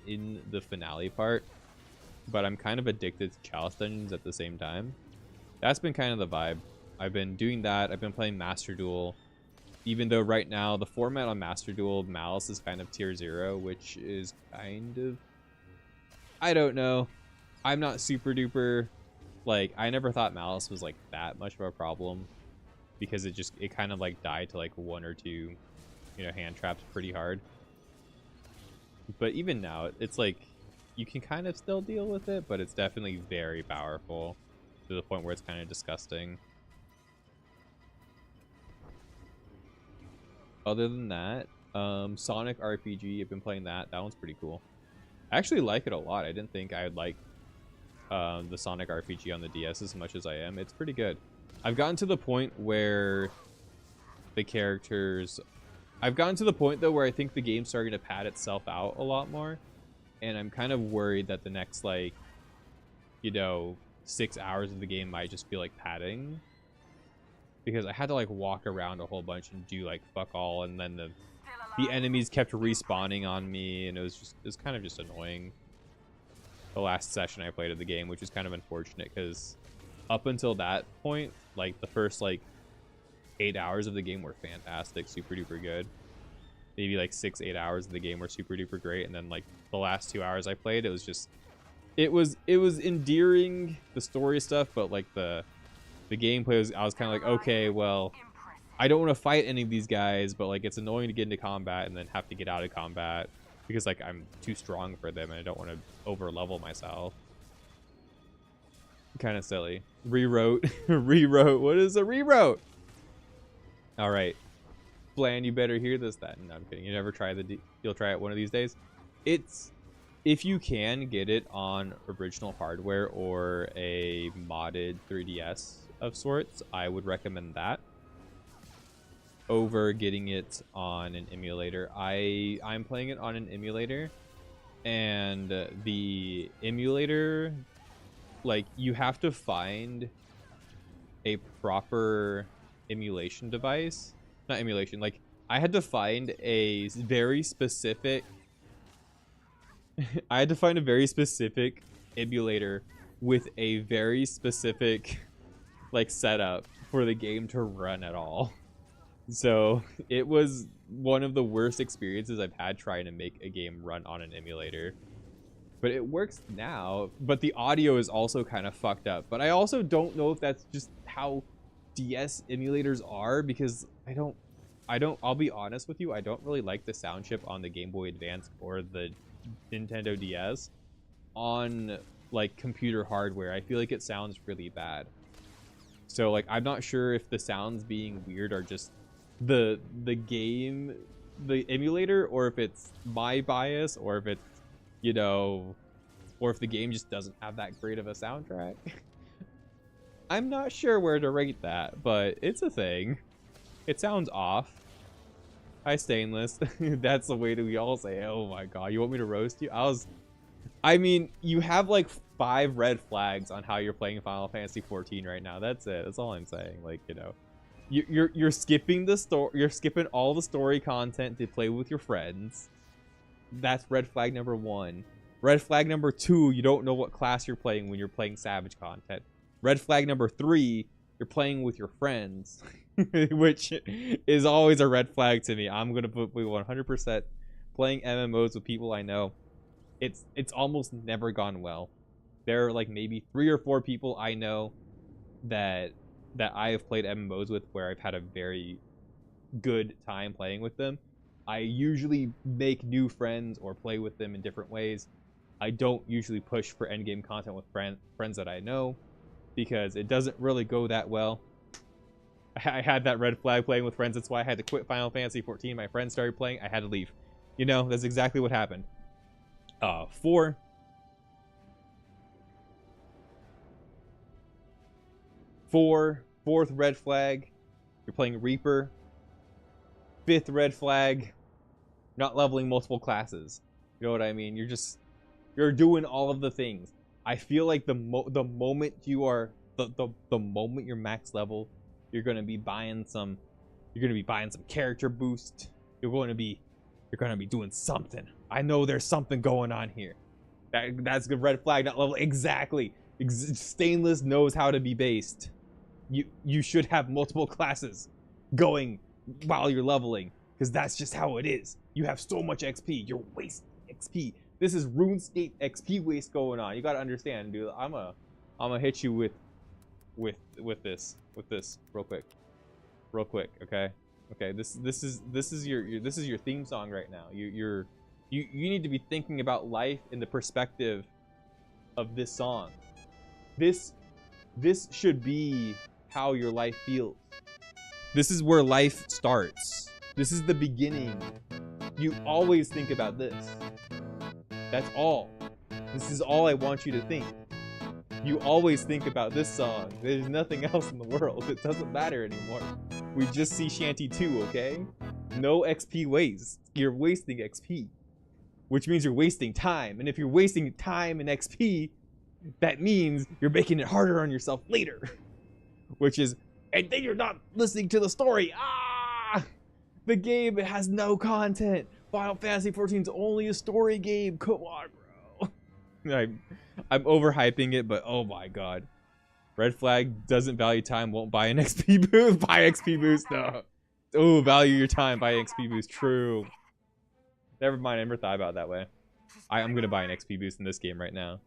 in the finale part, but I'm kind of addicted to Chalice Dungeons at the same time. That's been kind of the vibe. I've been doing that. I've been playing Master Duel, even though right now the format on Master Duel Malice is kind of tier 0, which is kind of, I don't know. I'm not super duper, like, I never thought Malice was like that much of a problem, because it kind of like died to like 1 or 2, you know, hand traps pretty hard. But even now, it's like you can kind of still deal with it, but it's definitely very powerful to the point where it's kind of disgusting. Other than that, Sonic RPG, I've been playing that. That one's pretty cool. I actually like it a lot. I didn't think I would like the Sonic RPG on the DS as much as I am. It's pretty good. I've gotten to the point where the characters... I've gotten to the point, though, where I think the game's starting to pad itself out a lot more. And I'm kind of worried that the next, like, you know, 6 hours of the game might just feel like padding. Because I had to, like, walk around a whole bunch and do, like, fuck all. And then the enemies kept respawning on me. And it was kind of just annoying. The last session I played of the game, which is kind of unfortunate. Because up until that point, like, the first, like, 8 hours of the game were fantastic, super duper good. Maybe like 6-8 hours of the game were super duper great, and then like the last 2 hours I played, it was just it was endearing, the story stuff, but like the gameplay was, I was kind of like, okay, well, I don't want to fight any of these guys, but like it's annoying to get into combat and then have to get out of combat because like I'm too strong for them and I don't want to over level myself. Kind of silly. Rewrote. Rewrote. What is a rewrote? All right, Bland, you better hear this then. No, I'm kidding. You never try you'll try it one of these days. It's, if you can get it on original hardware or a modded 3DS of sorts, I would recommend that over getting it on an emulator. I'm playing it on an emulator, and the emulator, like, you have to find a proper emulation device. Not emulation, like, I had to find a very specific I had to find a very specific emulator with a very specific like setup for the game to run at all. So it was one of the worst experiences I've had trying to make a game run on an emulator. But it works now, but the audio is also kind of fucked up. But I also don't know if that's just how DS emulators are, because I'll be honest with you, I don't really like the sound chip on the Game Boy Advance or the Nintendo DS on like computer hardware. I feel like it sounds really bad. So like I'm not sure if the sounds being weird are just the game, the emulator, or if it's my bias, or if it's, you know, or if the game just doesn't have that great of a soundtrack. I'm not sure where to rate that, but it's a thing. It sounds off. Hi, Stainless. That's the way that we all say, oh my god, you want me to roast you? I mean, you have like 5 red flags on how you're playing Final Fantasy 14 right now. That's it. That's all I'm saying. Like, you know, you're skipping the story. You're skipping all the story content to play with your friends. That's red flag number 1. Red flag number 2, you don't know what class you're playing when you're playing Savage content. Red flag number 3, you're playing with your friends, which is always a red flag to me. I'm going to put 100% playing MMOs with people I know. It's almost never gone well. There are like maybe 3 or 4 people I know that I have played MMOs with where I've had a very good time playing with them. I usually make new friends or play with them in different ways. I don't usually push for endgame content with friends that I know, because it doesn't really go that well. I had that red flag playing with friends. That's why I had to quit Final Fantasy 14. My friends started playing. I had to leave. You know, that's exactly what happened. 4, Fourth red flag, you're playing Reaper. Fifth red flag, not leveling multiple classes. You know what I mean? You're doing all of the things. I feel like the moment you are the moment you're max level, you're gonna be buying some character boost. You're gonna be doing something. I know there's something going on here. That's a good red flag, not level. Exactly. Stainless knows how to be based. You should have multiple classes going while you're leveling, because that's just how it is. You have so much XP. You're wasting XP. This is RuneScape XP waste going on. You gotta understand, dude. I'm gonna hit you with this real quick. Okay. This is your theme song right now. You need to be thinking about life in the perspective of this song. This should be how your life feels. This is where life starts. This is the beginning. You always think about this. That's all. This is all I want you to think. You always think about this song. There's nothing else in the world. It doesn't matter anymore. We just see Shanty 2, okay? No XP waste. You're wasting XP. Which means you're wasting time. And if you're wasting time and XP, that means you're making it harder on yourself later. Which is, and then you're not listening to the story. Ah! The game has no content. Final Fantasy XIV is only a story game. Come on, bro. I'm overhyping it, but oh my god. Red flag, doesn't value time, won't buy an XP boost. Buy XP boost, no. Oh, value your time, buy XP boost. True. Never mind, I never thought about it that way. I'm gonna buy an XP boost in this game right now.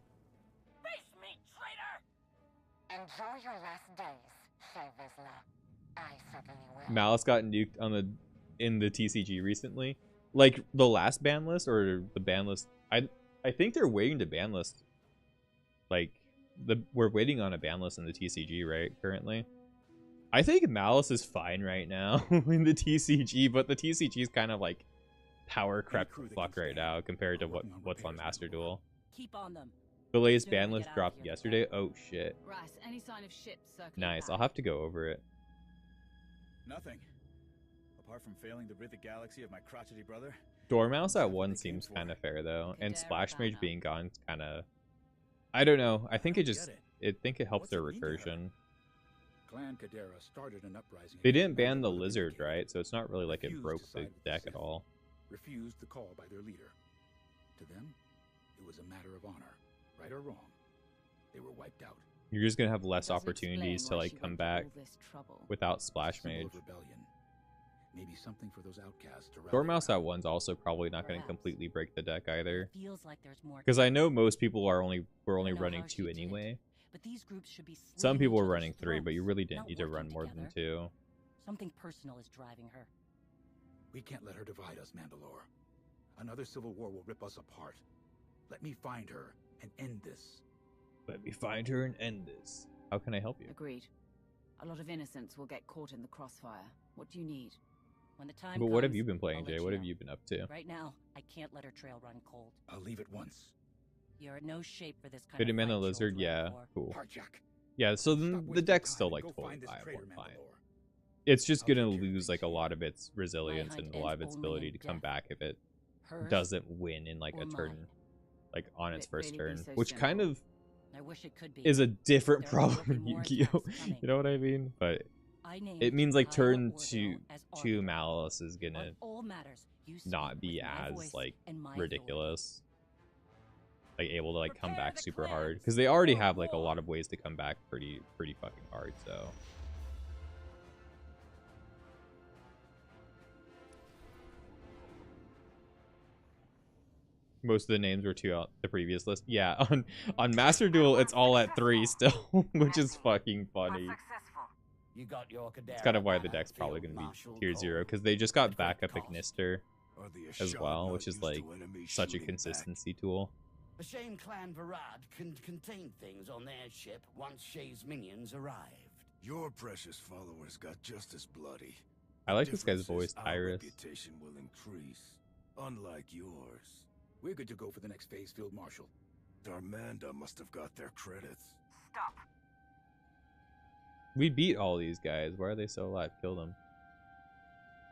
Face me, traitor! Enjoy your last days, Sir Vizsla. I certainly will. Malice got nuked in the TCG recently. Like the last ban list or the ban list. I think they're waiting to ban list. Like we're waiting on a ban list in the TCG, right? Currently. I think Malice is fine right now in the TCG, but the TCG is kind of like power crept fuck right now compared to what's on Master Duel. Keep on them. The latest ban list dropped yesterday. Oh shit. Rice, any sign of ships circling Nice. back? I'll have to go over it. Nothing. Apart from failing to rid the galaxy of my crotchety brother. Dormouse at 1 seems kind of fair though, and Splash Mage being gone kind of. I don't know. I think it helps their recursion. Clan Kadera started an uprising. They didn't ban the lizard, right? So it's not really like it broke the deck at all. Refused the call by their leader. To them, it was a matter of honor, right or wrong. They were wiped out. You're just gonna have less opportunities to like come back without Splash Mage. Maybe something for those outcasts to Dormouse at 1's also probably not going to completely break the deck either. Feels like there's more. Because I know most people were only running 2 anyway. But these groups should be Some people were running 3, but you really didn't need to run more than 2. Something personal is driving her. We can't let her divide us, Mandalore. Another civil war will rip us apart. Let me find her and end this. Let me find her and end this. How can I help you? Agreed. A lot of innocents will get caught in the crossfire. What do you need? When the time But comes, what have you been playing, I'll Jay? let What have know. you been up to? Right now, I can't let her trail run cold. I'll leave it once. You're in no shape for this kind Fitted of Man the fight, Lizard, Jules yeah, Rancor. cool. Parjak. Yeah, so then Stop the wasting deck's time still and like go totally find this viable traitor, and fine. Mandalore. It's just I'll gonna take care of lose the like a chain. lot of its resilience and a lot of its hunt ability ends to come only in back if it Hers doesn't win in like or a turn, mine? like on its Could it first really be turn, so which kind simple? of I wish it could be. is a different There will problem be in more Yu-Gi-Oh. attacks coming. You know what I mean? But I named it means like Kyle turn Orville as 2 Arbiter. Malice is On gonna all matters, you speak not be with my as voice like and my authority. ridiculous, like able to like come Prepare back the super clans hard, because they already for have like a war. lot of ways to come back pretty fucking hard. So most of the names were 2 out the previous list. Yeah, on Master Duel it's all at 3 still, which is fucking funny. You got your It's kind of why the deck's probably going to be tier 0, because they just got backup Ignister as well, which is like such a consistency tool. A shame Clan Varad can contain things on their ship once Shay's minions arrived. Your precious followers got just as bloody. I like this guy's Difference voice, is our Tyrus. reputation will increase, unlike yours. We're good to go for the next phase, Field Marshal. Darmanda must have got their credits. Stop. We beat all these guys. Why are they still alive? Kill them.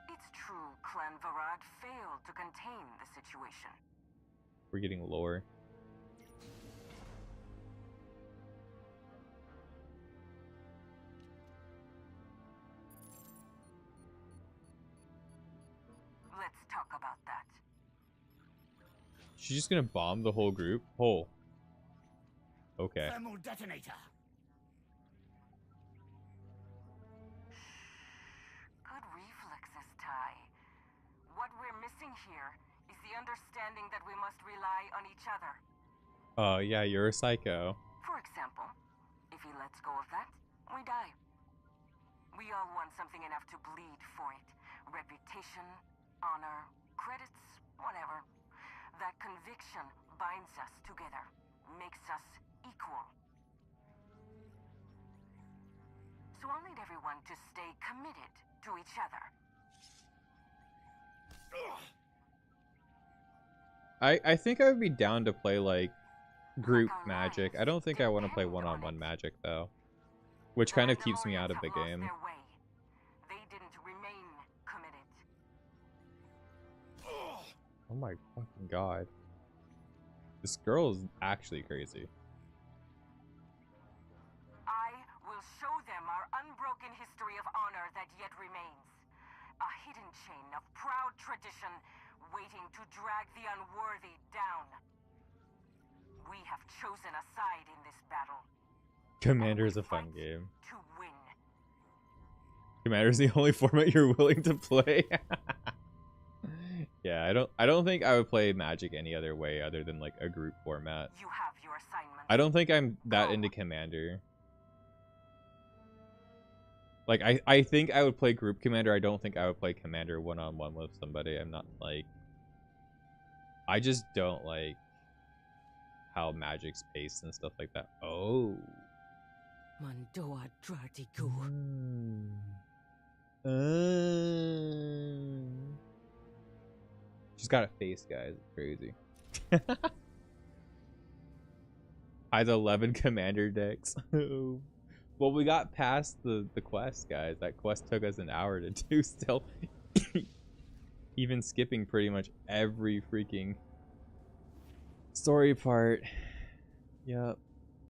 It's true, Clan Varad failed to contain the situation. We're getting lower. Let's talk about that. She's just gonna bomb the whole group? Oh. Okay. Thermal detonator. Good reflexes, Ty. What we're missing here is the understanding that we must rely on each other. Oh, yeah, you're a psycho. For example, if he lets go of that, we die. We all want something enough to bleed for it. Reputation, honor, credits, whatever. That conviction binds us together, makes us equal. So I'll need everyone to stay committed to each other. I think I would be down to play, like, group magic. I don't think I want to play one-on-one magic, though. Which kind of keeps me out of the game. They didn't remain committed. Oh my fucking god. This girl is actually crazy. I will show them our unbroken history of honor that yet remains. A hidden chain of proud tradition waiting to drag the unworthy down. We have chosen a side in this battle. Commander is a fun game. To win. Commander is the only format you're willing to play. Yeah, I don't think I would play Magic any other way other than like a group format. You have your assignment. I don't think I'm that into Commander. Like I think I would play group Commander. I don't think I would play Commander one-on-one with somebody. I'm not like, I just don't like how Magic's paced and stuff like that. Oh. Mandoa Dratiku. She's got a face, guys. It's crazy. I had 11 Commander decks. Well, we got past the quest, guys. That quest took us an hour to do still. Even skipping pretty much every freaking story part. Yep.